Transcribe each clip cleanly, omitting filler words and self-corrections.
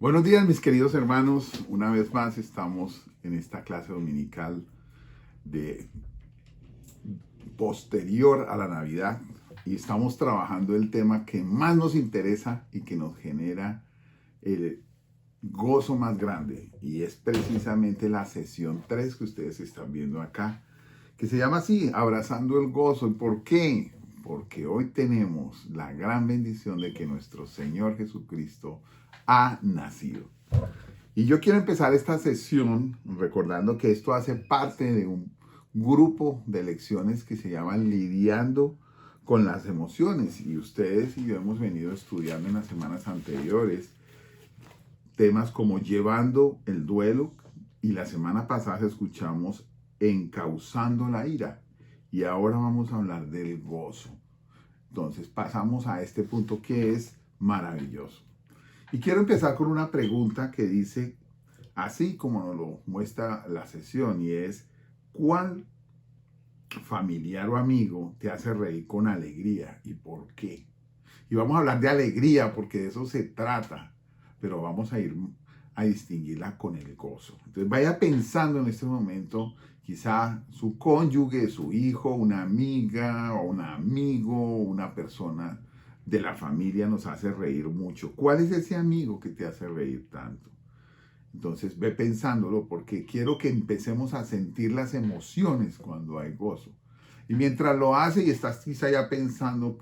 Buenos días, mis queridos hermanos. Una vez más estamos en esta clase dominical de posterior a la Navidad y estamos trabajando el tema que más nos interesa y que nos genera el gozo más grande, y es precisamente la sesión 3 que ustedes están viendo acá, que se llama así, Abrazando el Gozo. ¿Y por qué? Porque hoy tenemos la gran bendición de que nuestro Señor Jesucristo ha nacido. Y yo quiero empezar esta sesión recordando que esto hace parte de un grupo de lecciones que se llaman Lidiando con las Emociones. Y ustedes y yo hemos venido estudiando en las semanas anteriores temas como llevando el duelo, y la semana pasada escuchamos encauzando la ira. Y ahora vamos a hablar del gozo. Entonces pasamos a este punto que es maravilloso. Y quiero empezar con una pregunta que dice, así como nos lo muestra la sesión, y es, ¿cuál familiar o amigo te hace reír con alegría y por qué? Y vamos a hablar de alegría porque de eso se trata, pero vamos a ir a distinguirla con el gozo. Entonces vaya pensando en este momento, quizá su cónyuge, su hijo, una amiga o un amigo, una persona de la familia nos hace reír mucho. ¿Cuál es ese amigo que te hace reír tanto? Entonces ve pensándolo porque quiero que empecemos a sentir las emociones cuando hay gozo. Y mientras lo hace y estás quizá ya pensando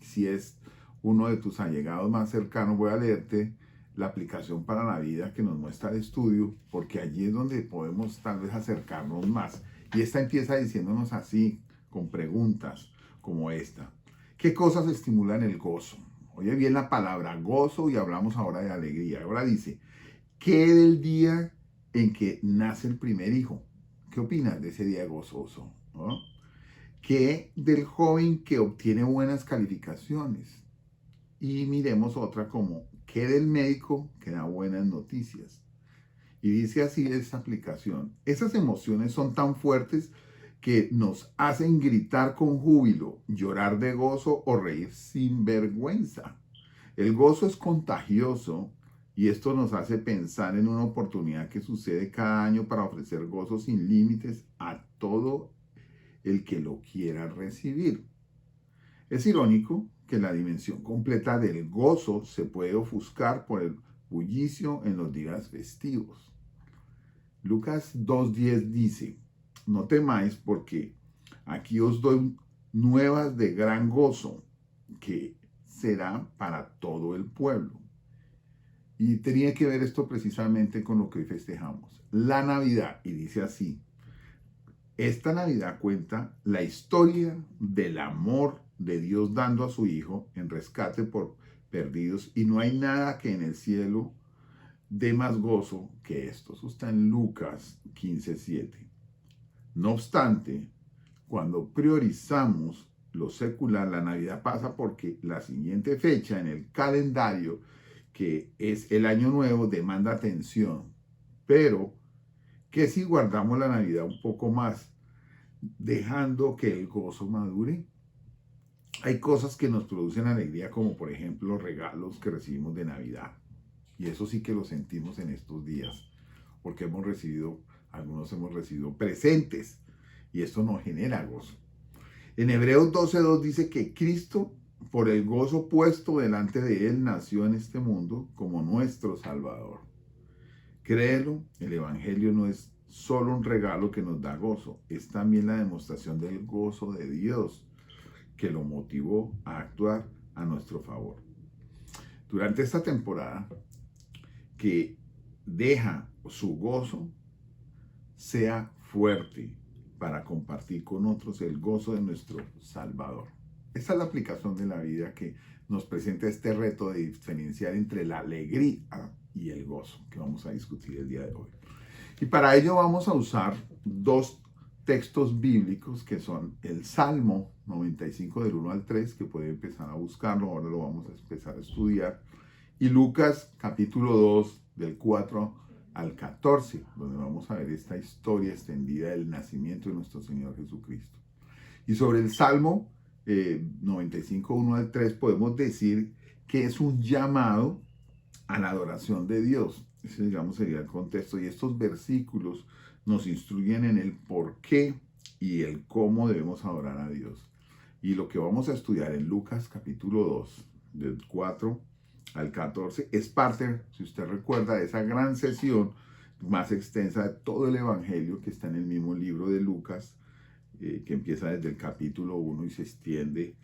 si es uno de tus allegados más cercanos, voy a leerte la aplicación para la vida que nos muestra el estudio, porque allí es donde podemos tal vez acercarnos más. Y esta empieza diciéndonos así, con preguntas como esta. ¿Qué cosas estimulan el gozo? Oye bien la palabra gozo y hablamos ahora de alegría. Ahora dice, ¿qué del día en que nace el primer hijo? ¿Qué opinas de ese día gozoso? ¿No? ¿Qué del joven que obtiene buenas calificaciones? Y miremos otra como, ¿qué del médico que da buenas noticias? Y dice así esta aplicación: esas emociones son tan fuertes que nos hacen gritar con júbilo, llorar de gozo o reír sin vergüenza. El gozo es contagioso y esto nos hace pensar en una oportunidad que sucede cada año para ofrecer gozo sin límites a todo el que lo quiera recibir. Es irónico que la dimensión completa del gozo se puede ofuscar por el bullicio en los días festivos. Lucas 2:10 dice, no temáis porque aquí os doy nuevas de gran gozo que será para todo el pueblo. Y tenía que ver esto precisamente con lo que hoy festejamos, la Navidad. Y dice así, esta Navidad cuenta la historia del amor de Dios dando a su Hijo en rescate por perdidos, y no hay nada que en el cielo dé más gozo que esto. Eso está en Lucas 15:7. No obstante, cuando priorizamos lo secular, la Navidad pasa porque la siguiente fecha en el calendario, que es el Año Nuevo, demanda atención. Pero, ¿qué si guardamos la Navidad un poco más, dejando que el gozo madure? Hay cosas que nos producen alegría, como por ejemplo los regalos que recibimos de Navidad. Y eso sí que lo sentimos en estos días, porque algunos hemos recibido presentes, y esto nos genera gozo. En Hebreos 12:2 dice que Cristo, por el gozo puesto delante de él, nació en este mundo como nuestro Salvador. Créelo, el Evangelio no es solo un regalo que nos da gozo, es también la demostración del gozo de Dios que lo motivó a actuar a nuestro favor. Durante esta temporada, que deja su gozo, sea fuerte para compartir con otros el gozo de nuestro Salvador. Esta es la aplicación de la vida que nos presenta este reto de diferenciar entre la alegría y el gozo, que vamos a discutir el día de hoy. Y para ello vamos a usar dos textos bíblicos que son el Salmo 95 del 1 al 3, que puede empezar a buscarlo, ahora lo vamos a empezar a estudiar, y Lucas capítulo 2 del 4 al 14, donde vamos a ver esta historia extendida del nacimiento de nuestro Señor Jesucristo. Y sobre el Salmo 95, 1 al 3, podemos decir que es un llamado a la adoración de Dios. Ese, digamos, sería el contexto. Y estos versículos nos instruyen en el por qué y el cómo debemos adorar a Dios. Y lo que vamos a estudiar en Lucas capítulo 2, del 4 al 14, es parte, si usted recuerda, de esa gran sesión más extensa de todo el Evangelio que está en el mismo libro de Lucas, que empieza desde el capítulo 1 y se extiende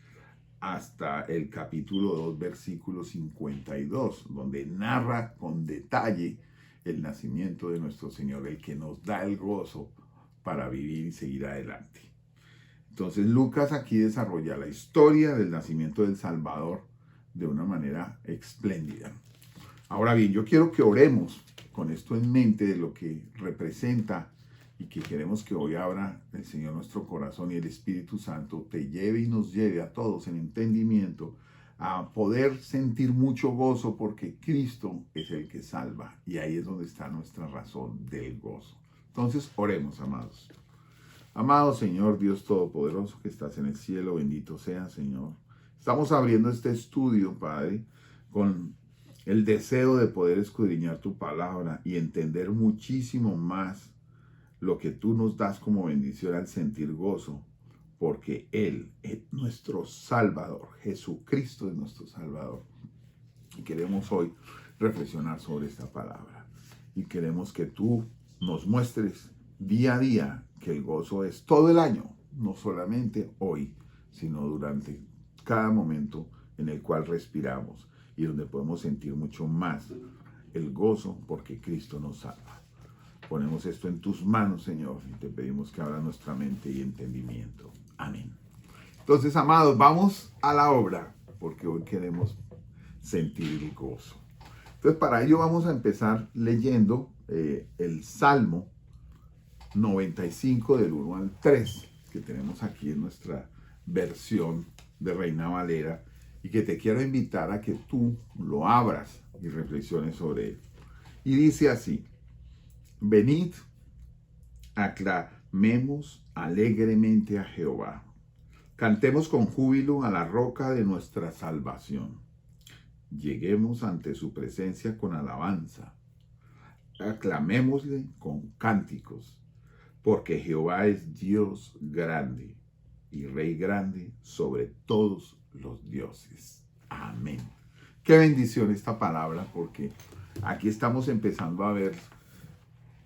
hasta el capítulo 2, versículo 52, donde narra con detalle el nacimiento de nuestro Señor, el que nos da el gozo para vivir y seguir adelante. Entonces Lucas aquí desarrolla la historia del nacimiento del Salvador de una manera espléndida. Ahora bien, yo quiero que oremos con esto en mente de lo que representa y que queremos que hoy abra el Señor nuestro corazón y el Espíritu Santo te lleve y nos lleve a todos en entendimiento a poder sentir mucho gozo porque Cristo es el que salva y ahí es donde está nuestra razón del gozo. Entonces oremos, amados. Amado Señor, Dios Todopoderoso que estás en el cielo, bendito sea, Señor. Estamos abriendo este estudio, Padre, con el deseo de poder escudriñar tu palabra y entender muchísimo más lo que tú nos das como bendición al sentir gozo, porque Él es nuestro Salvador, Jesucristo es nuestro Salvador. Y queremos hoy reflexionar sobre esta palabra. Y queremos que tú nos muestres día a día que el gozo es todo el año, no solamente hoy, sino durante cada momento en el cual respiramos y donde podemos sentir mucho más el gozo porque Cristo nos salva. Ponemos esto en tus manos, Señor, y te pedimos que abra nuestra mente y entendimiento. Amén. Entonces, amados, vamos a la obra, porque hoy queremos sentir el gozo. Entonces, para ello vamos a empezar leyendo el Salmo 95 del 1 al 3, que tenemos aquí en nuestra versión de Reina Valera, y que te quiero invitar a que tú lo abras y reflexiones sobre él. Y dice así: venid, aclamemos alegremente a Jehová. Cantemos con júbilo a la roca de nuestra salvación. Lleguemos ante su presencia con alabanza. Aclamémosle con cánticos, porque Jehová es Dios grande y Rey grande sobre todos los dioses. Amén. Qué bendición esta palabra, porque aquí estamos empezando a ver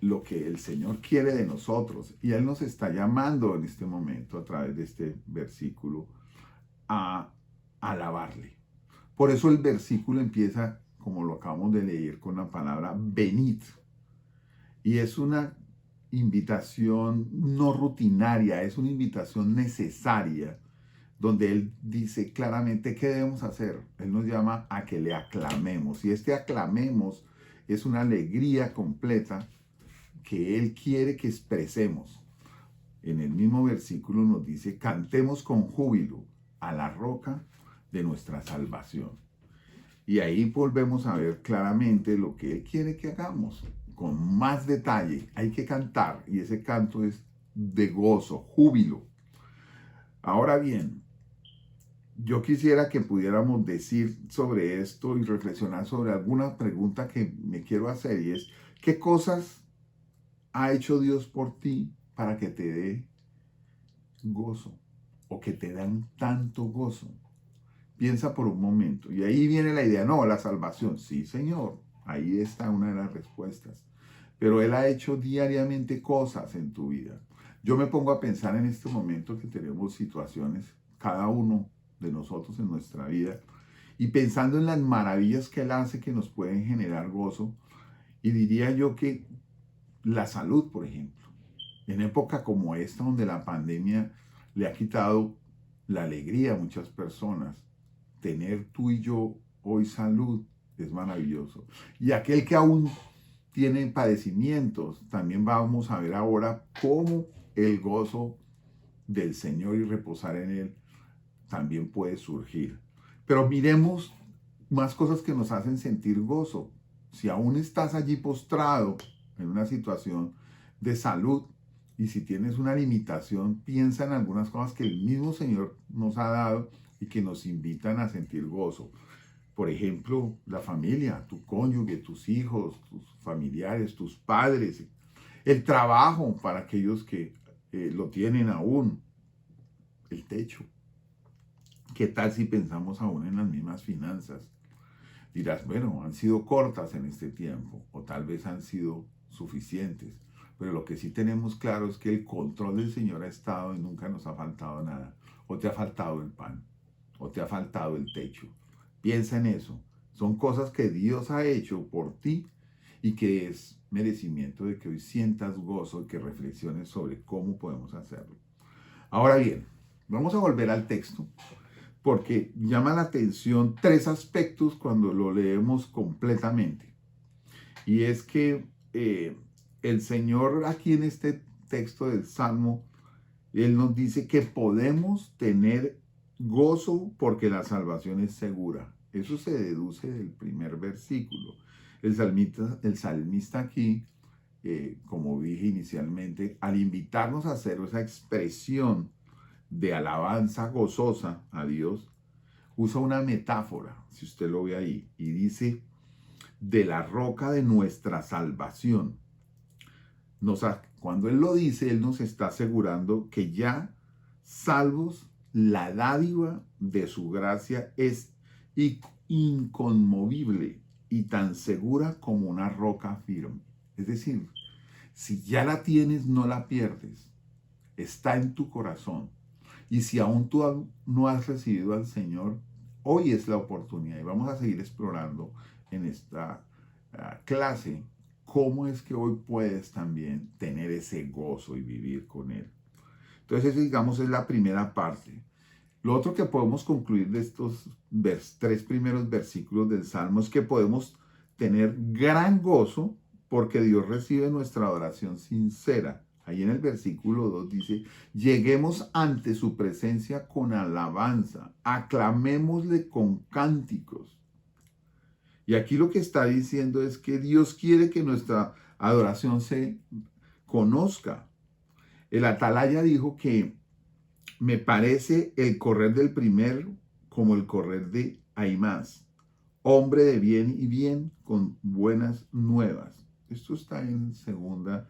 lo que el Señor quiere de nosotros y Él nos está llamando en este momento a través de este versículo a alabarle. Por eso el versículo empieza, como lo acabamos de leer, con la palabra venid, y es una invitación no rutinaria, es una invitación necesaria, donde Él dice claramente qué debemos hacer. Él nos llama a que le aclamemos, y este aclamemos es una alegría completa que Él quiere que expresemos. En el mismo versículo nos dice: cantemos con júbilo a la roca de nuestra salvación. Y ahí volvemos a ver claramente lo que Él quiere que hagamos. Con más detalle hay que cantar, y ese canto es de gozo, júbilo. Ahora bien, yo quisiera que pudiéramos decir sobre esto y reflexionar sobre alguna pregunta que me quiero hacer, y es: ¿qué cosas ha hecho Dios por ti para que te dé gozo, o que te dan tanto gozo? Piensa por un momento. Y ahí viene la idea: no, la salvación. Sí, Señor, ahí está una de las respuestas. Pero Él ha hecho diariamente cosas en tu vida. Yo me pongo a pensar en este momento que tenemos situaciones, cada uno de nosotros en nuestra vida, y pensando en las maravillas que Él hace que nos pueden generar gozo. Y diría yo que la salud, por ejemplo, en época como esta, donde la pandemia le ha quitado la alegría a muchas personas, tener tú y yo hoy salud es maravilloso. Y aquel que aún tiene padecimientos, también vamos a ver ahora cómo el gozo del Señor y reposar en Él también puede surgir. Pero miremos más cosas que nos hacen sentir gozo. Si aún estás allí postrado en una situación de salud, y si tienes una limitación, piensa en algunas cosas que el mismo Señor nos ha dado y que nos invitan a sentir gozo. Por ejemplo, la familia, tu cónyuge, tus hijos, tus familiares, tus padres, el trabajo para aquellos que lo tienen aún, el techo. ¿Qué tal si pensamos aún en las mismas finanzas? Dirás, bueno, han sido cortas en este tiempo o tal vez han sido suficientes. Pero lo que sí tenemos claro es que el control del Señor ha estado y nunca nos ha faltado nada. O te ha faltado el pan, o te ha faltado el techo. Piensa en eso. Son cosas que Dios ha hecho por ti y que es merecimiento de que hoy sientas gozo y que reflexiones sobre cómo podemos hacerlo. Ahora bien, vamos a volver al texto porque llama la atención tres aspectos cuando lo leemos completamente. Y es que el Señor aquí en este texto del Salmo, Él nos dice que podemos tener gozo porque la salvación es segura. Eso se deduce del primer versículo. El salmista aquí, como dije inicialmente, al invitarnos a hacer esa expresión de alabanza gozosa a Dios, usa una metáfora, si usted lo ve ahí, y dice, de la roca de nuestra salvación. Cuando Él lo dice, Él nos está asegurando que ya salvos, la dádiva de su gracia es inconmovible y tan segura como una roca firme. Es decir, si ya la tienes, no la pierdes. Está en tu corazón. Y si aún tú no has recibido al Señor, hoy es la oportunidad. Y vamos a seguir explorando en esta clase cómo es que hoy puedes también tener ese gozo y vivir con Él. Entonces, eso, digamos, es la primera parte. Lo otro que podemos concluir de estos tres primeros versículos del Salmo es que podemos tener gran gozo porque Dios recibe nuestra adoración sincera. Ahí en el versículo 2 dice, lleguemos ante su presencia con alabanza, aclamémosle con cánticos. Y aquí lo que está diciendo es que Dios quiere que nuestra adoración se conozca. El atalaya dijo que me parece el correr del primero como el correr de Ahimás, hombre de bien y bien con buenas nuevas. Esto está en segunda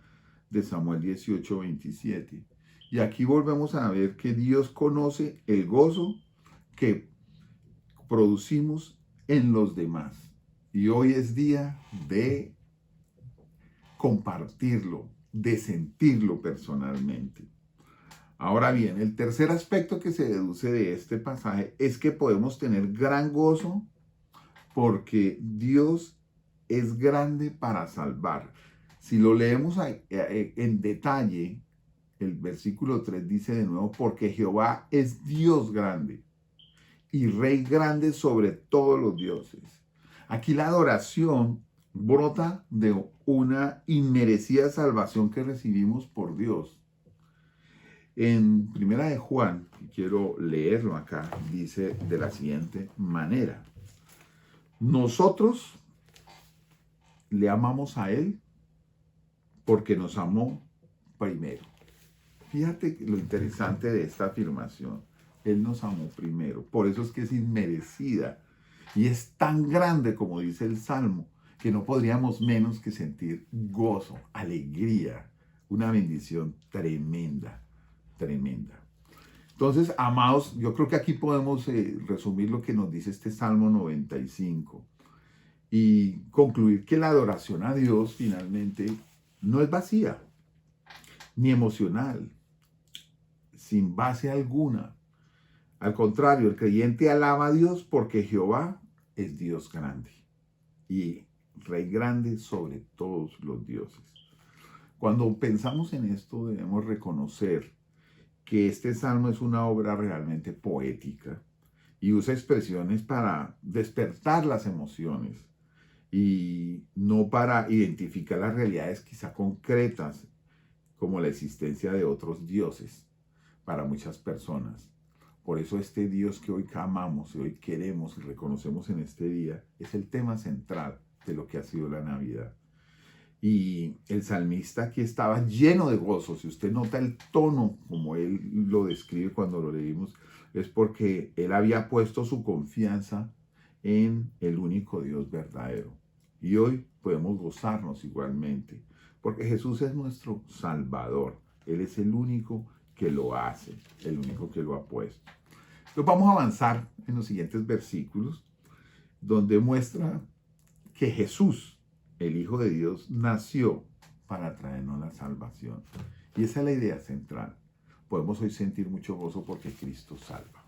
de Samuel 18:27. Y aquí volvemos a ver que Dios conoce el gozo que producimos en los demás. Y hoy es día de compartirlo, de sentirlo personalmente. Ahora bien, el tercer aspecto que se deduce de este pasaje es que podemos tener gran gozo porque Dios es grande para salvar. Si lo leemos en detalle, el versículo 3 dice de nuevo, porque Jehová es Dios grande y Rey grande sobre todos los dioses. Aquí la adoración brota de una inmerecida salvación que recibimos por Dios. En Primera de Juan, quiero leerlo acá, dice de la siguiente manera. Nosotros le amamos a Él porque nos amó primero. Fíjate lo interesante de esta afirmación. Él nos amó primero. Por eso es que es inmerecida. Y es tan grande, como dice el Salmo, que no podríamos menos que sentir gozo, alegría, una bendición tremenda, tremenda. Entonces, amados, yo creo que aquí podemos resumir lo que nos dice este Salmo 95 y concluir que la adoración a Dios finalmente no es vacía, ni emocional, sin base alguna. Al contrario, el creyente alaba a Dios porque Jehová es Dios grande y Rey grande sobre todos los dioses. Cuando pensamos en esto debemos reconocer que este salmo es una obra realmente poética y usa expresiones para despertar las emociones y no para identificar las realidades quizá concretas como la existencia de otros dioses para muchas personas. Por eso este Dios que hoy amamos y hoy queremos y reconocemos en este día es el tema central de lo que ha sido la Navidad. Y el salmista aquí estaba lleno de gozo. Si usted nota el tono como él lo describe cuando lo leímos, es porque él había puesto su confianza en el único Dios verdadero. Y hoy podemos gozarnos igualmente, porque Jesús es nuestro Salvador. Él es el único que lo hace, el único que lo ha puesto. Entonces vamos a avanzar en los siguientes versículos, donde muestra que Jesús, el Hijo de Dios, nació para traernos la salvación. Y esa es la idea central. Podemos hoy sentir mucho gozo porque Cristo salva.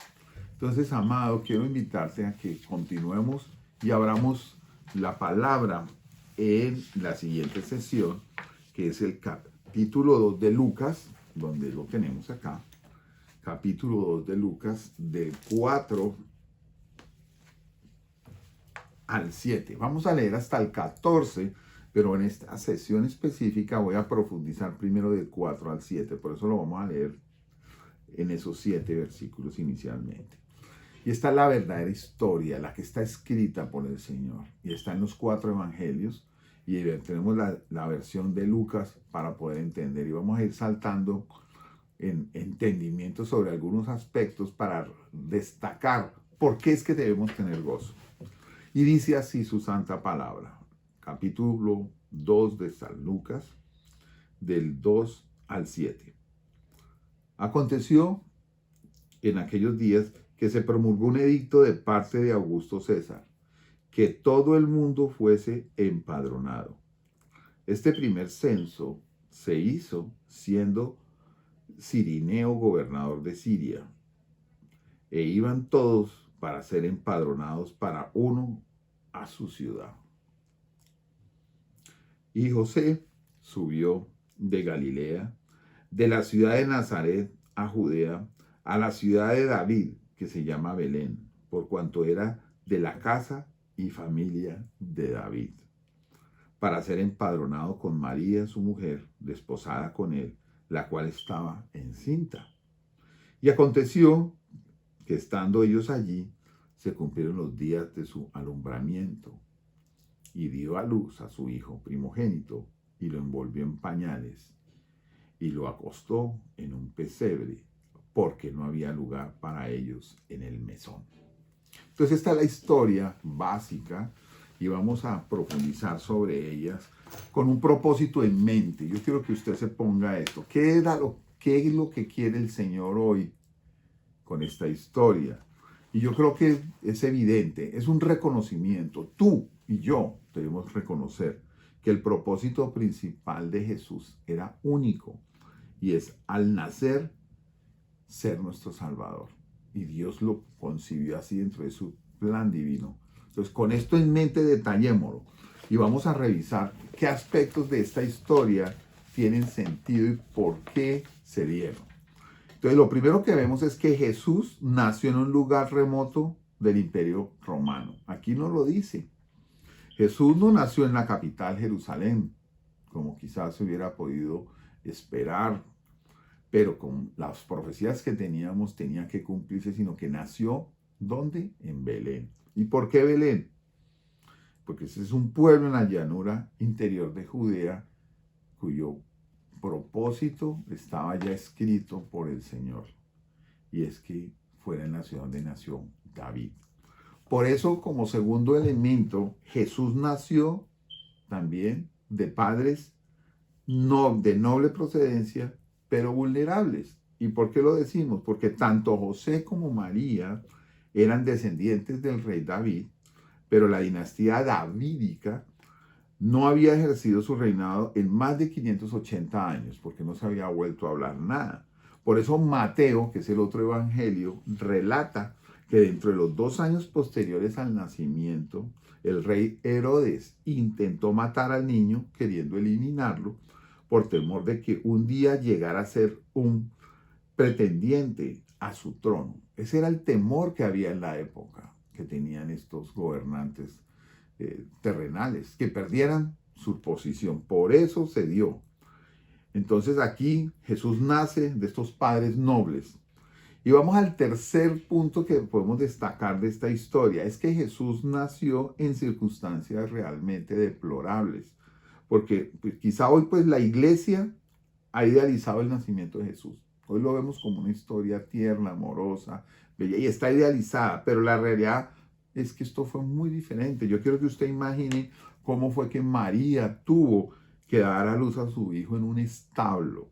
Entonces, amado, quiero invitarte a que continuemos y abramos la palabra en la siguiente sesión, que es el capítulo 2 de Lucas, donde lo tenemos acá. Capítulo 2 de Lucas, del 4 al 7. Vamos a leer hasta el 14, pero en esta sesión específica voy a profundizar primero del 4 al 7. Por eso lo vamos a leer en esos 7 versículos inicialmente. Y esta es la verdadera historia, la que está escrita por el Señor. Y está en los 4 evangelios. Y tenemos la versión de Lucas para poder entender. Y vamos a ir saltando en entendimiento sobre algunos aspectos para destacar por qué es que debemos tener gozo. Y dice así su santa palabra. Capítulo 2 de San Lucas, del 2 al 7. Aconteció en aquellos días que se promulgó un edicto de parte de Augusto César, que todo el mundo fuese empadronado. Este primer censo se hizo siendo Cirineo gobernador de Siria, e iban todos para ser empadronados para uno a su ciudad. Y José subió de Galilea, de la ciudad de Nazaret a Judea, a la ciudad de David, que se llama Belén, por cuanto era de la casa y familia de David, para ser empadronado con María, su mujer, desposada con él, la cual estaba encinta. Y aconteció que estando ellos allí, se cumplieron los días de su alumbramiento, y dio a luz a su hijo primogénito, y lo envolvió en pañales, y lo acostó en un pesebre, porque no había lugar para ellos en el mesón. Entonces esta es la historia básica, y vamos a profundizar sobre ellas con un propósito en mente. Yo quiero que usted se ponga esto. ¿Qué es lo que quiere el Señor hoy con esta historia? Y yo creo que es evidente, es un reconocimiento. Tú y yo debemos reconocer que el propósito principal de Jesús era único, y es al nacer ser nuestro Salvador. Y Dios lo concibió así dentro de su plan divino. Entonces, con esto en mente, detallémoslo y vamos a revisar qué aspectos de esta historia tienen sentido y por qué se dieron. Entonces, lo primero que vemos es que Jesús nació en un lugar remoto del Imperio Romano. Aquí no lo dice. Jesús no nació en la capital, Jerusalén, como quizás se hubiera podido esperar, pero con las profecías que teníamos tenía que cumplirse, sino que nació, ¿dónde? En Belén. ¿Y por qué Belén? Porque ese es un pueblo en la llanura interior de Judea, cuyo propósito estaba ya escrito por el Señor, y es que fuera en la ciudad donde nació David. Por eso, como segundo elemento, Jesús nació también de padres de noble procedencia, pero vulnerables. ¿Y por qué lo decimos? Porque tanto José como María eran descendientes del rey David, pero la dinastía davídica no había ejercido su reinado en más de 580 años, porque no se había vuelto a hablar nada. Por eso Mateo, que es el otro evangelio, relata que dentro de los 2 años posteriores al nacimiento, el rey Herodes intentó matar al niño, queriendo eliminarlo, por temor de que un día llegara a ser un pretendiente a su trono. Ese era el temor que había en la época, que tenían estos gobernantes terrenales, que perdieran su posición. Por eso se dio. Entonces aquí Jesús nace de estos padres nobles. Y vamos al tercer punto que podemos destacar de esta historia, es que Jesús nació en circunstancias realmente deplorables, porque pues, quizá hoy pues la iglesia ha idealizado el nacimiento de Jesús. Hoy lo vemos como una historia tierna, amorosa, bella, y está idealizada, pero la realidad es que esto fue muy diferente. Yo quiero que usted imagine cómo fue que María tuvo que dar a luz a su hijo en un establo,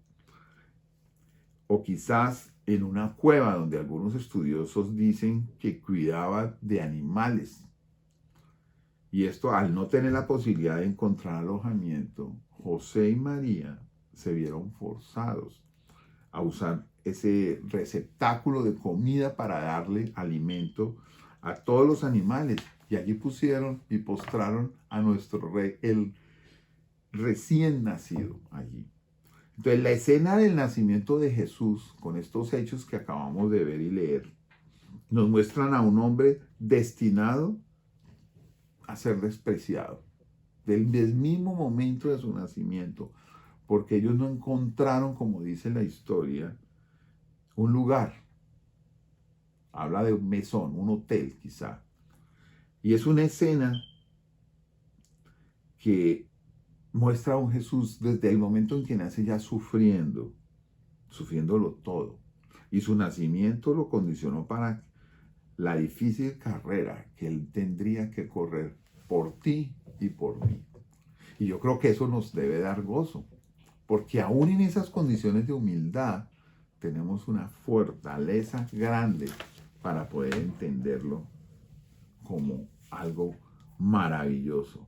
o quizás en una cueva donde algunos estudiosos dicen que cuidaba de animales. Y esto, al no tener la posibilidad de encontrar alojamiento, José y María se vieron forzados a usar ese receptáculo de comida para darle alimento a todos los animales. Y allí pusieron y postraron a nuestro rey, el recién nacido allí. Entonces, la escena del nacimiento de Jesús, con estos hechos que acabamos de ver y leer, nos muestran a un hombre destinado a ser despreciado. Desde el mismo momento de su nacimiento, porque ellos no encontraron, como dice la historia, un lugar. Habla de un mesón, un hotel quizá. Y es una escena que muestra a un Jesús desde el momento en que nace ya sufriéndolo todo. Y su nacimiento lo condicionó para la difícil carrera que él tendría que correr por ti y por mí. Y yo creo que eso nos debe dar gozo, porque aún en esas condiciones de humildad tenemos una fortaleza grande para poder entenderlo como algo maravilloso,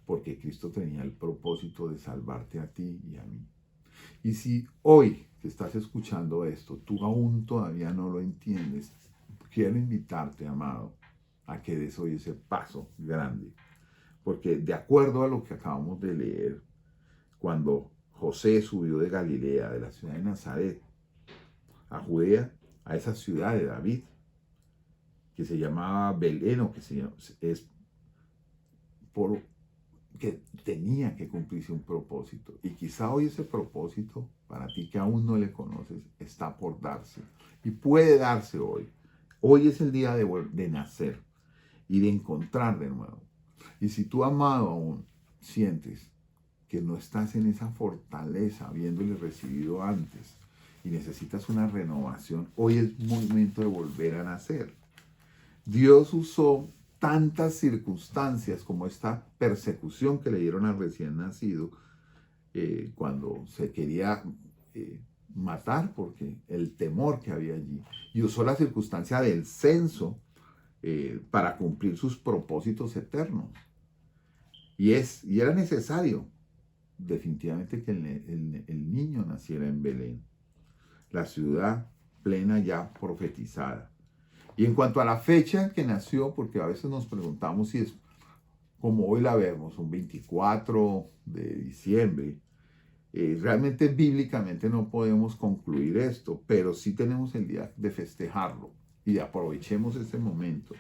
porque Cristo tenía el propósito de salvarte a ti y a mí. Y si hoy que estás escuchando esto, tú aún todavía no lo entiendes, quiero invitarte, amado, a que des hoy ese paso grande. Porque de acuerdo a lo que acabamos de leer, cuando José subió de Galilea, de la ciudad de Nazaret, a Judea, a esa ciudad de David, que se llamaba Belén, o que es por que tenía que cumplirse un propósito. Y quizá hoy ese propósito, para ti que aún no le conoces, está por darse. Y puede darse hoy. Hoy es el día de nacer y de encontrar de nuevo. Y si tú, amado, aún sientes que no estás en esa fortaleza, habiéndole recibido antes, y necesitas una renovación, hoy es momento de volver a nacer. Dios usó tantas circunstancias como esta persecución que le dieron al recién nacido cuando se quería matar, porque el temor que había allí, y usó la circunstancia del censo para cumplir sus propósitos eternos. Y era necesario definitivamente que el niño naciera en Belén, la ciudad plena ya profetizada. Y en cuanto a la fecha que nació, porque a veces nos preguntamos si es como hoy la vemos, un 24 de diciembre, realmente bíblicamente no podemos concluir esto, pero sí tenemos el día de festejarlo y aprovechemos este momento.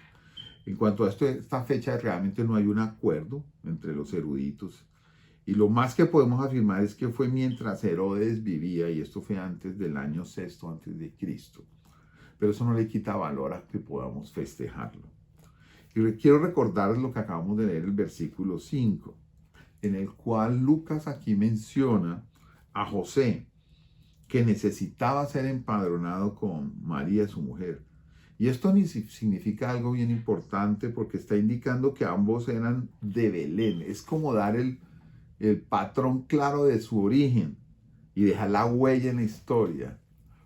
En cuanto a esta fecha, realmente no hay un acuerdo entre los eruditos. Y lo más que podemos afirmar es que fue mientras Herodes vivía, y esto fue antes del año sexto antes de Cristo. Pero eso no le quita valor a que podamos festejarlo. Y quiero recordarles lo que acabamos de leer, el versículo 5, en el cual Lucas aquí menciona a José, que necesitaba ser empadronado con María, su mujer. Y esto significa algo bien importante porque está indicando que ambos eran de Belén. Es como dar el patrón claro de su origen y dejar la huella en la historia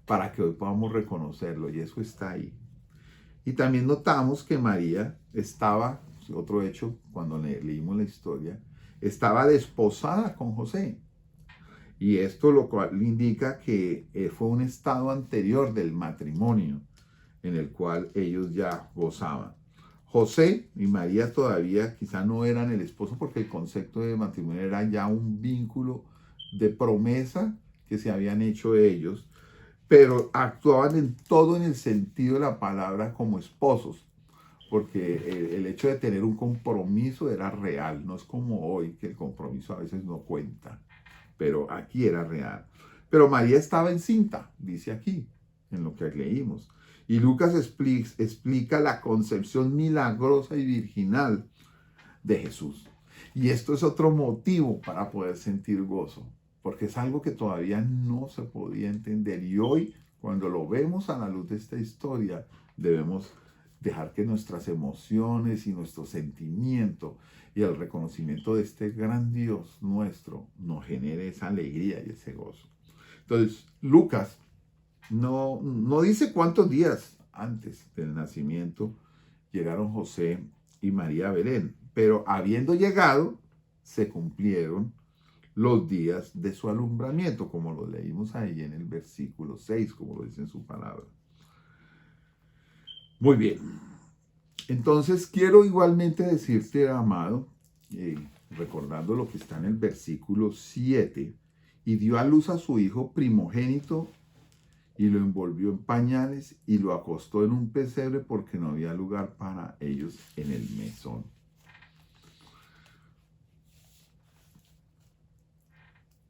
para que hoy podamos reconocerlo, y eso está ahí. Y también notamos que María estaba, otro hecho cuando leímos la historia, estaba desposada con José. Y esto lo cual indica que fue un estado anterior del matrimonio en el cual ellos ya gozaban. José y María todavía quizá no eran el esposo, porque el concepto de matrimonio era ya un vínculo de promesa que se habían hecho ellos, pero actuaban en todo en el sentido de la palabra como esposos, porque el hecho de tener un compromiso era real, no es como hoy que el compromiso a veces no cuenta, pero aquí era real. Pero María estaba encinta, dice aquí, en lo que leímos. Y Lucas explica la concepción milagrosa y virginal de Jesús. Y esto es otro motivo para poder sentir gozo, porque es algo que todavía no se podía entender. Y hoy, cuando lo vemos a la luz de esta historia, debemos dejar que nuestras emociones y nuestro sentimiento y el reconocimiento de este gran Dios nuestro nos genere esa alegría y ese gozo. Entonces, Lucas no dice cuántos días antes del nacimiento llegaron José y María a Belén, pero habiendo llegado, se cumplieron los días de su alumbramiento, como lo leímos ahí en el versículo 6, como lo dice en su palabra. Muy bien. Entonces quiero igualmente decirte, amado, recordando lo que está en el versículo 7, y dio a luz a su hijo primogénito y lo envolvió en pañales y lo acostó en un pesebre porque no había lugar para ellos en el mesón.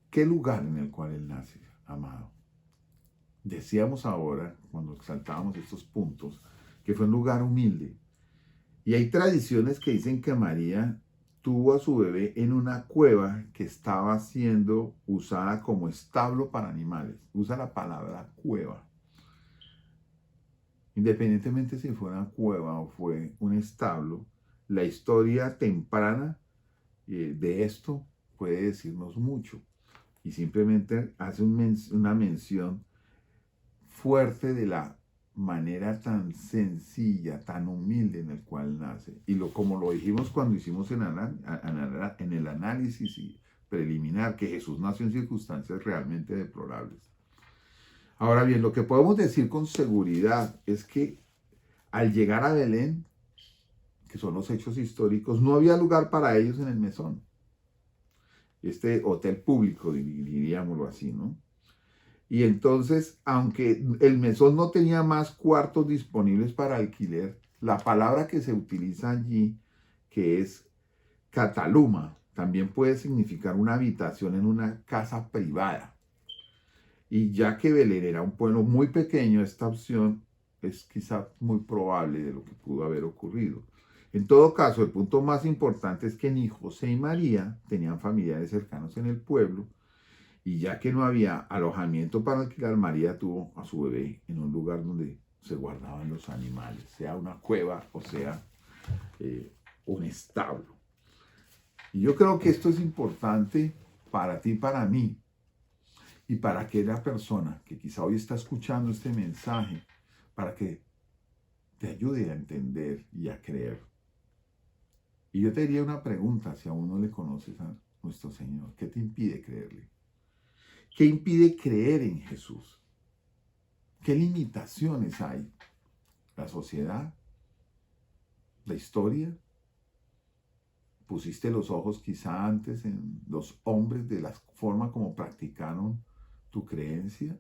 ¿Qué lugar en el cual él nace, amado? Decíamos ahora, cuando exaltábamos estos puntos, que fue un lugar humilde. Y hay tradiciones que dicen que María tuvo a su bebé en una cueva que estaba siendo usada como establo para animales. Usa la palabra cueva. Independientemente si fue una cueva o fue un establo, la historia temprana de esto puede decirnos mucho. Y simplemente hace una mención fuerte de la manera tan sencilla, tan humilde en el cual nace. Y como lo dijimos cuando hicimos en el análisis preliminar, que Jesús nació en circunstancias realmente deplorables. Ahora bien, lo que podemos decir con seguridad es que al llegar a Belén, que son los hechos históricos, no había lugar para ellos en el mesón. Este hotel público, diríamoslo así, ¿no? Y entonces, aunque el mesón no tenía más cuartos disponibles para alquiler, la palabra que se utiliza allí, que es cataluma, también puede significar una habitación en una casa privada. Y ya que Belén era un pueblo muy pequeño, esta opción es quizá muy probable de lo que pudo haber ocurrido. En todo caso, el punto más importante es que ni José y María tenían familiares cercanos en el pueblo, y ya que no había alojamiento para alquilar, María tuvo a su bebé en un lugar donde se guardaban los animales, sea una cueva o sea un establo. Y yo creo que esto es importante para ti y para mí, y para aquella persona que quizá hoy está escuchando este mensaje, para que te ayude a entender y a creer. Y yo te diría una pregunta, si aún no le conoces a nuestro Señor, ¿qué te impide creerle? ¿Qué impide creer en Jesús? ¿Qué limitaciones hay? ¿La sociedad? ¿La historia? ¿Pusiste los ojos quizá antes en los hombres de la forma como practicaron tu creencia?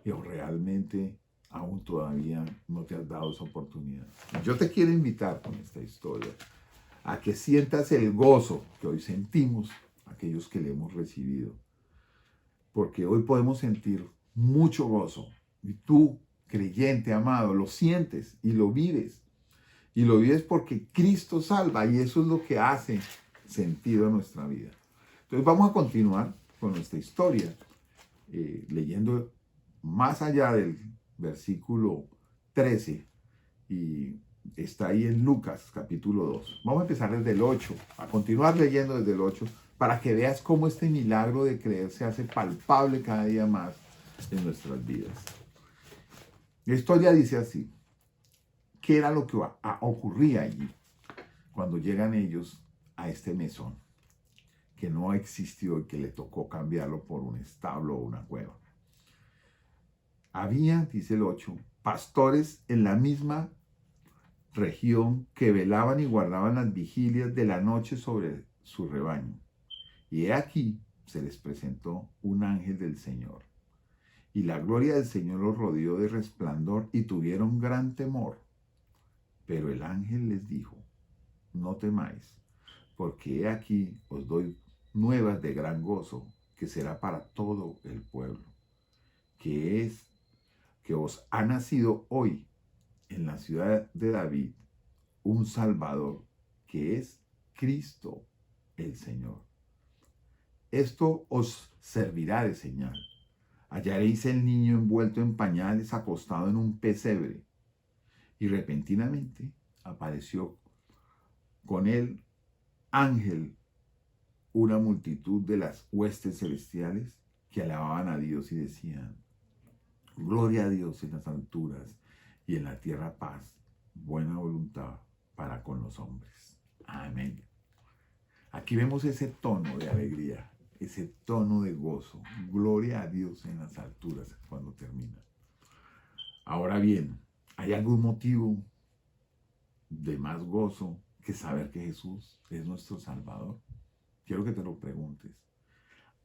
¿O realmente aún todavía no te has dado esa oportunidad? Yo te quiero invitar con esta historia a que sientas el gozo que hoy sentimos aquellos que le hemos recibido. Porque hoy podemos sentir mucho gozo. Y tú, creyente, amado, lo sientes y lo vives. Y lo vives porque Cristo salva y eso es lo que hace sentido a nuestra vida. Entonces vamos a continuar con nuestra historia, leyendo más allá del versículo 13 y está ahí en Lucas capítulo 2. Vamos a empezar desde el 8, a continuar leyendo desde el 8 para que veas cómo este milagro de creer se hace palpable cada día más en nuestras vidas. La historia dice así: ¿qué era lo que ocurría allí cuando llegan ellos a este mesón que no existió y que le tocó cambiarlo por un establo o una cueva? Había, dice el 8, pastores en la misma región que velaban y guardaban las vigilias de la noche sobre su rebaño. Y he aquí se les presentó un ángel del Señor. Y la gloria del Señor los rodeó de resplandor y tuvieron gran temor. Pero el ángel les dijo: no temáis, porque he aquí os doy nuevas de gran gozo, que será para todo el pueblo, que es que os ha nacido hoy en la ciudad de David un Salvador, que es Cristo el Señor. Esto os servirá de señal. Hallaréis el niño envuelto en pañales, acostado en un pesebre. Y repentinamente apareció con el ángel una multitud de las huestes celestiales que alababan a Dios y decían: gloria a Dios en las alturas y en la tierra paz, buena voluntad para con los hombres. Amén. Aquí vemos ese tono de alegría, ese tono de gozo. Gloria a Dios en las alturas cuando termina. Ahora bien, ¿hay algún motivo de más gozo que saber que Jesús es nuestro Salvador? Quiero que te lo preguntes.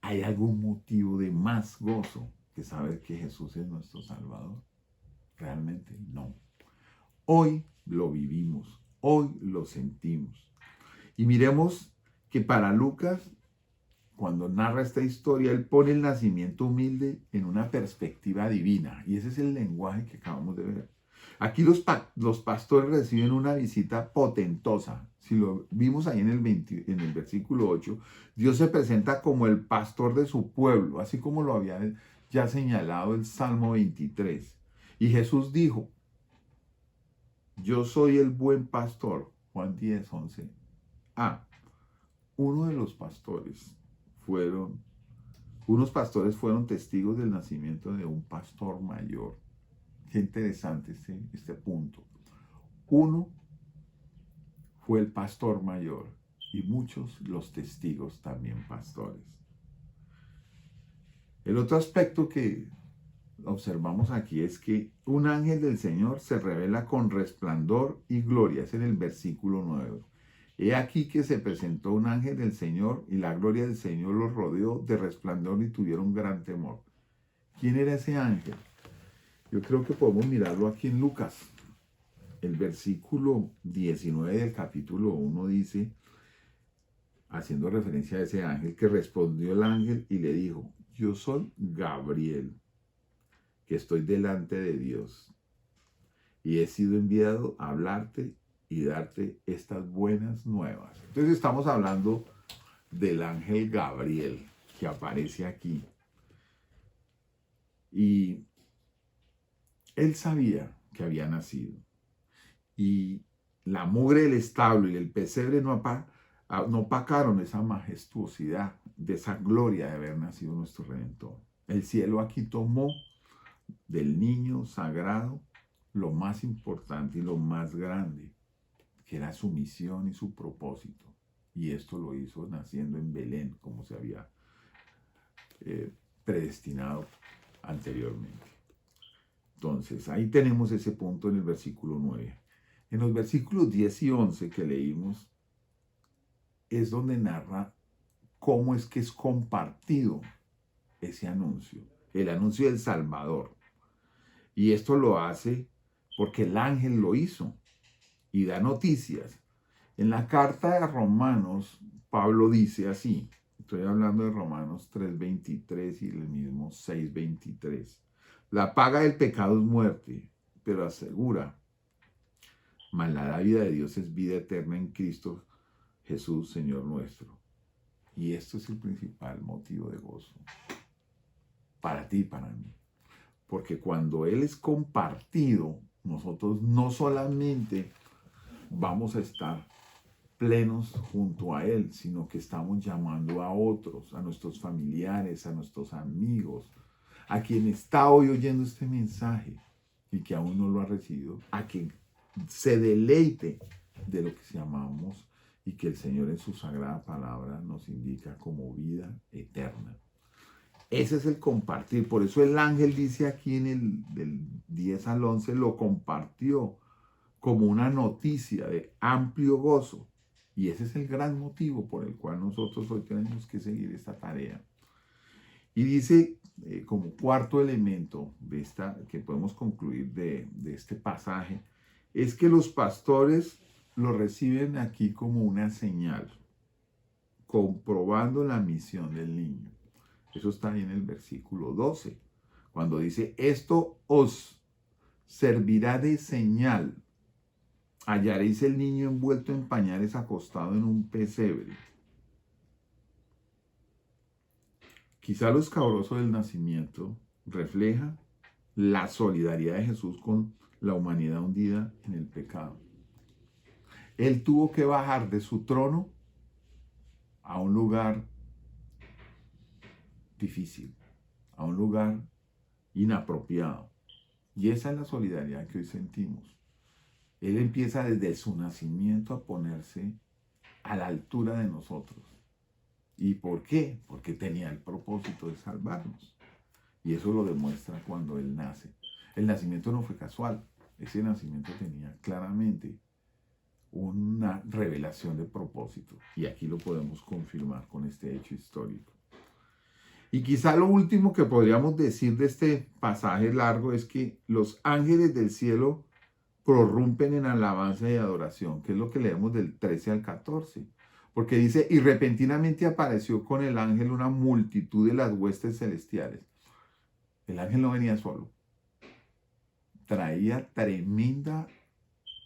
¿Hay algún motivo de más gozo que saber que Jesús es nuestro Salvador? Realmente no. Hoy lo vivimos, hoy lo sentimos. Y miremos que para Lucas, cuando narra esta historia, él pone el nacimiento humilde en una perspectiva divina. Y ese es el lenguaje que acabamos de ver. Aquí los pastores reciben una visita potentosa. Si lo vimos ahí en el versículo 8, Dios se presenta como el pastor de su pueblo, así como lo había ya señalado el Salmo 23. Y Jesús dijo: yo soy el buen pastor. Juan 10, 11. Uno de los pastores unos pastores fueron testigos del nacimiento de un pastor mayor. Qué interesante este punto. Uno fue el pastor mayor y muchos los testigos también pastores. El otro aspecto que observamos aquí es que un ángel del Señor se revela con resplandor y gloria. Es en el versículo 9. He aquí que se presentó un ángel del Señor y la gloria del Señor los rodeó de resplandor y tuvieron gran temor. ¿Quién era ese ángel? Yo creo que podemos mirarlo aquí en Lucas. El versículo 19 del capítulo 1 dice, haciendo referencia a ese ángel, que respondió el ángel y le dijo: yo soy Gabriel, que estoy delante de Dios, y he sido enviado a hablarte y darte estas buenas nuevas. Entonces estamos hablando del ángel Gabriel que aparece aquí. Y él sabía que había nacido. Y la mugre del establo y el pesebre no opacaron esa majestuosidad, de esa gloria de haber nacido nuestro Redentor. El cielo aquí tomó del niño sagrado lo más importante y lo más grande, que era su misión y su propósito. Y esto lo hizo naciendo en Belén, como se había predestinado anteriormente. Entonces, ahí tenemos ese punto en el versículo 9. En los versículos 10 y 11 que leímos, es donde narra cómo es que es compartido ese anuncio, el anuncio del Salvador. Y esto lo hace porque el ángel lo hizo y da noticias. En la carta de Romanos, Pablo dice así, estoy hablando de Romanos 3:23 y el mismo 6:23. La paga del pecado es muerte, pero asegura, mas la vida de Dios es vida eterna en Cristo Jesús, Señor nuestro. Y esto es el principal motivo de gozo para ti y para mí. Porque cuando Él es compartido, nosotros no solamente vamos a estar plenos junto a Él, sino que estamos llamando a otros, a nuestros familiares, a nuestros amigos, a quien está hoy oyendo este mensaje y que aún no lo ha recibido, a que se deleite de lo que llamamos y que el Señor en su sagrada palabra nos indica como vida eterna. Ese es el compartir. Por eso el ángel dice aquí en el del 10 al 11, lo compartió como una noticia de amplio gozo. Y ese es el gran motivo por el cual nosotros hoy tenemos que seguir esta tarea. Y dice, como cuarto elemento de que podemos concluir de este pasaje, es que los pastores lo reciben aquí como una señal, comprobando la misión del niño. Eso está ahí en el versículo 12, cuando dice, esto os servirá de señal. Hallaréis el niño envuelto en pañales, acostado en un pesebre. Quizá lo escabroso del nacimiento refleja la solidaridad de Jesús con la humanidad hundida en el pecado. Él tuvo que bajar de su trono a un lugar difícil, a un lugar inapropiado. Y esa es la solidaridad que hoy sentimos. Él empieza desde su nacimiento a ponerse a la altura de nosotros. ¿Y por qué? Porque tenía el propósito de salvarnos. Y eso lo demuestra cuando Él nace. El nacimiento no fue casual. Ese nacimiento tenía claramente una revelación de propósito. Y aquí lo podemos confirmar con este hecho histórico. Y quizá lo último que podríamos decir de este pasaje largo es que los ángeles del cielo prorrumpen en alabanza y adoración, que es lo que leemos del 13 al 14. Porque dice, y repentinamente apareció con el ángel una multitud de las huestes celestiales. El ángel no venía solo. Traía tremenda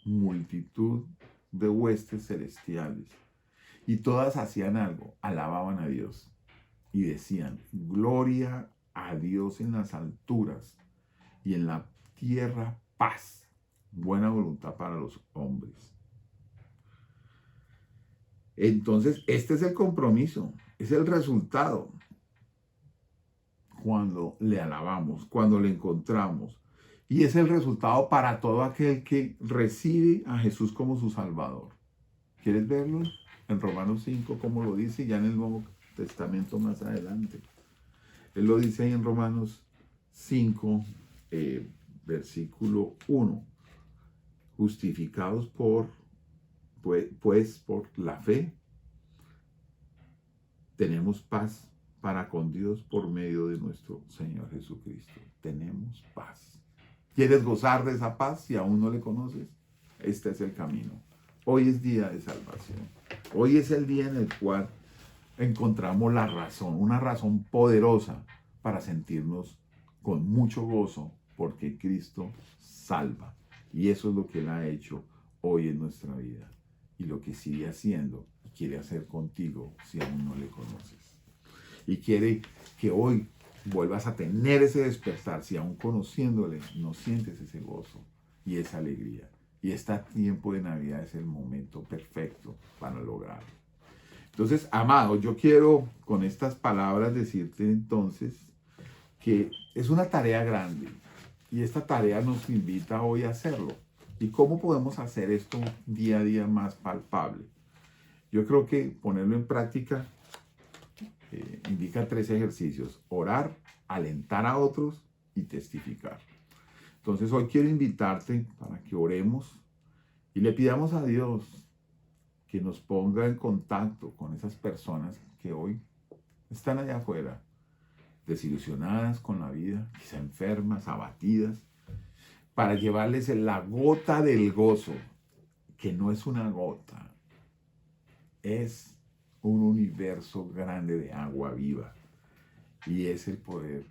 multitud de huestes celestiales. Y todas hacían algo, alababan a Dios. Y decían, gloria a Dios en las alturas y en la tierra paz, buena voluntad para los hombres. Entonces, este es el compromiso, es el resultado. Cuando le alabamos, cuando le encontramos. Y es el resultado para todo aquel que recibe a Jesús como su Salvador. ¿Quieres verlo? En Romanos 5, como lo dice ya en el Nuevo Testamento más adelante. Él lo dice ahí en Romanos 5, versículo 1. Justificados por la fe, tenemos paz para con Dios por medio de nuestro Señor Jesucristo. Tenemos paz. ¿Quieres gozar de esa paz si aún no le conoces? Este es el camino. Hoy es día de salvación. Hoy es el día en el cual encontramos la razón, una razón poderosa para sentirnos con mucho gozo porque Cristo salva. Y eso es lo que Él ha hecho hoy en nuestra vida y lo que sigue haciendo y quiere hacer contigo si aún no le conoces. Y quiere que hoy vuelvas a tener ese despertar si aún conociéndole no sientes ese gozo y esa alegría. Y este tiempo de Navidad es el momento perfecto para lograrlo. Entonces, amado, yo quiero con estas palabras decirte entonces que es una tarea grande y esta tarea nos invita hoy a hacerlo. ¿Y cómo podemos hacer esto día a día más palpable? Yo creo que ponerlo en práctica indica 3 ejercicios: orar, alentar a otros y testificar. Entonces hoy quiero invitarte para que oremos y le pidamos a Dios que nos ponga en contacto con esas personas que hoy están allá afuera, desilusionadas con la vida, quizá enfermas, abatidas, para llevarles la gota del gozo, que no es una gota, es un universo grande de agua viva. Y es el poder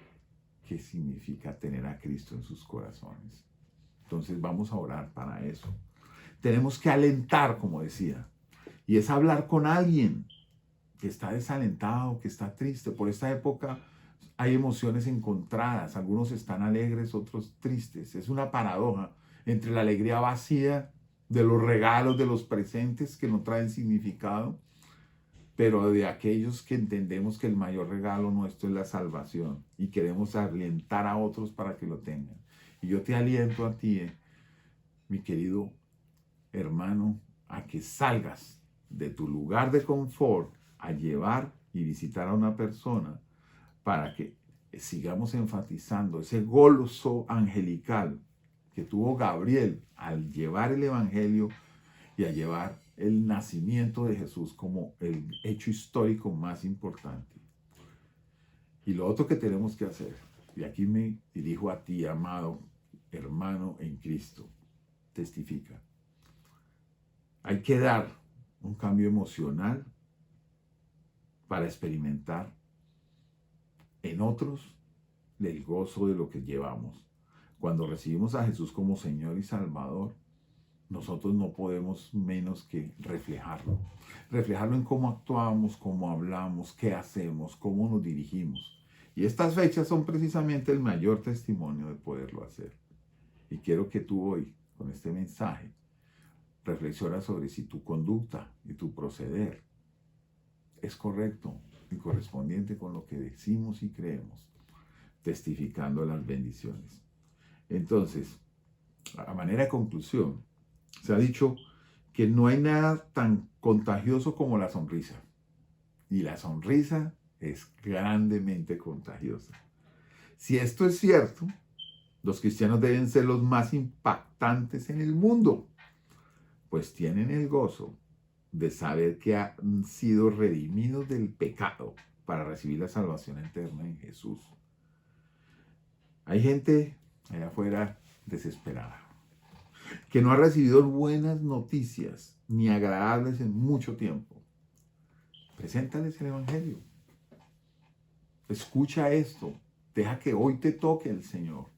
que significa tener a Cristo en sus corazones. Entonces vamos a orar para eso. Tenemos que alentar, como decía, y es hablar con alguien que está desalentado, que está triste. Por esta época hay emociones encontradas, algunos están alegres, otros tristes. Es una paradoja entre la alegría vacía de los regalos, de los presentes que no traen significado, pero de aquellos que entendemos que el mayor regalo nuestro es la salvación y queremos alentar a otros para que lo tengan. Y yo te aliento a ti, mi querido hermano, a que salgas de tu lugar de confort a llevar y visitar a una persona para que sigamos enfatizando ese gozo angelical que tuvo Gabriel al llevar el evangelio y a llevar el nacimiento de Jesús como el hecho histórico más importante. Y lo otro que tenemos que hacer, y aquí me dirijo a ti, amado hermano en Cristo, testifica. Hay que dar un cambio emocional para experimentar en otros el gozo de lo que llevamos. Cuando recibimos a Jesús como Señor y Salvador, nosotros no podemos menos que reflejarlo. Reflejarlo en cómo actuamos, cómo hablamos, qué hacemos, cómo nos dirigimos. Y estas fechas son precisamente el mayor testimonio de poderlo hacer. Y quiero que tú hoy, con este mensaje, reflexionas sobre si tu conducta y tu proceder es correcto y correspondiente con lo que decimos y creemos, testificando las bendiciones. Entonces, a manera de conclusión, se ha dicho que no hay nada tan contagioso como la sonrisa. Y la sonrisa es grandemente contagiosa. Si esto es cierto, los cristianos deben ser los más impactantes en el mundo, pues tienen el gozo de saber que han sido redimidos del pecado para recibir la salvación eterna en Jesús. Hay gente allá afuera desesperada, que no ha recibido buenas noticias ni agradables en mucho tiempo. Preséntales el Evangelio. Escucha esto. Deja que hoy te toque el Señor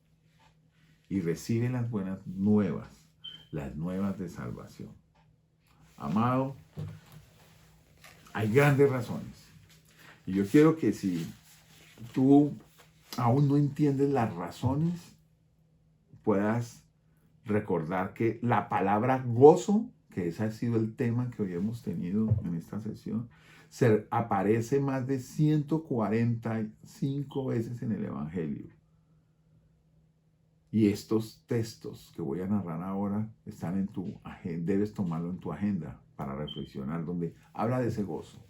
y recibe las buenas nuevas, las nuevas de salvación. Amado, hay grandes razones. Y yo quiero que si tú aún no entiendes las razones, puedas recordar que la palabra gozo, que ese ha sido el tema que hoy hemos tenido en esta sesión, aparece más de 145 veces en el Evangelio. Y estos textos que voy a narrar ahora están en tu agenda, debes tomarlo en tu agenda para reflexionar, donde habla de ese gozo.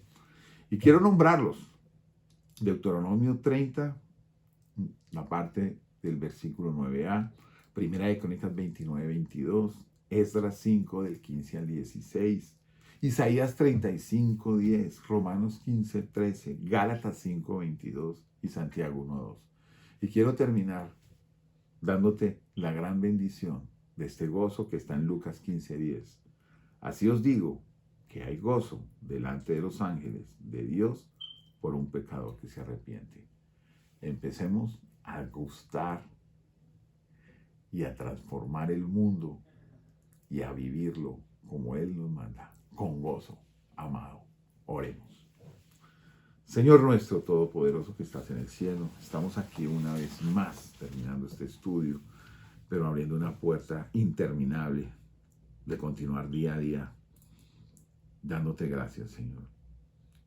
Y quiero nombrarlos. Deuteronomio 30, la parte del versículo 9a, Primera de Crónicas 29, 22, Esdras 5 del 15 al 16, Isaías 35, 10, Romanos 15, 13, Gálatas 5, 22 y Santiago 1, 2. Y quiero terminar dándote la gran bendición de este gozo que está en Lucas 15, 10. Así os digo que hay gozo delante de los ángeles de Dios por un pecador que se arrepiente. Empecemos a gustar y a transformar el mundo y a vivirlo como Él nos manda, con gozo, amado. Oremos. Señor nuestro Todopoderoso que estás en el cielo, estamos aquí una vez más terminando este estudio, pero abriendo una puerta interminable de continuar día a día, dándote gracias, Señor.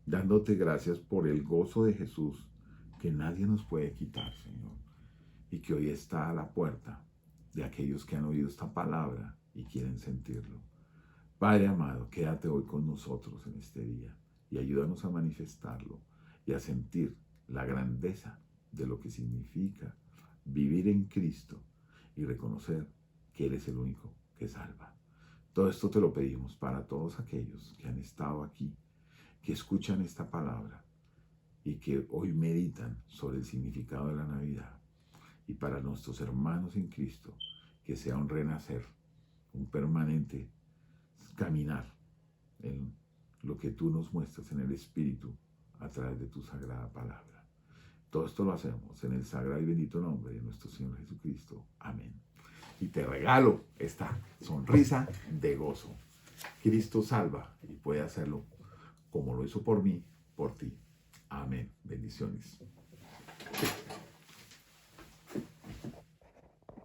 Dándote gracias por el gozo de Jesús que nadie nos puede quitar, Señor, y que hoy está a la puerta de aquellos que han oído esta palabra y quieren sentirlo. Padre amado, quédate hoy con nosotros en este día y ayúdanos a manifestarlo y a sentir la grandeza de lo que significa vivir en Cristo y reconocer que Él es el único que salva. Todo esto te lo pedimos para todos aquellos que han estado aquí, que escuchan esta palabra y que hoy meditan sobre el significado de la Navidad. Y para nuestros hermanos en Cristo, que sea un renacer, un permanente caminar en lo que tú nos muestras en el Espíritu a través de tu sagrada palabra. Todo esto lo hacemos en el sagrado y bendito nombre de nuestro Señor Jesucristo. Amén. Y te regalo esta sonrisa de gozo. Cristo salva y puede hacerlo como lo hizo por mí, por ti. Amén. Bendiciones.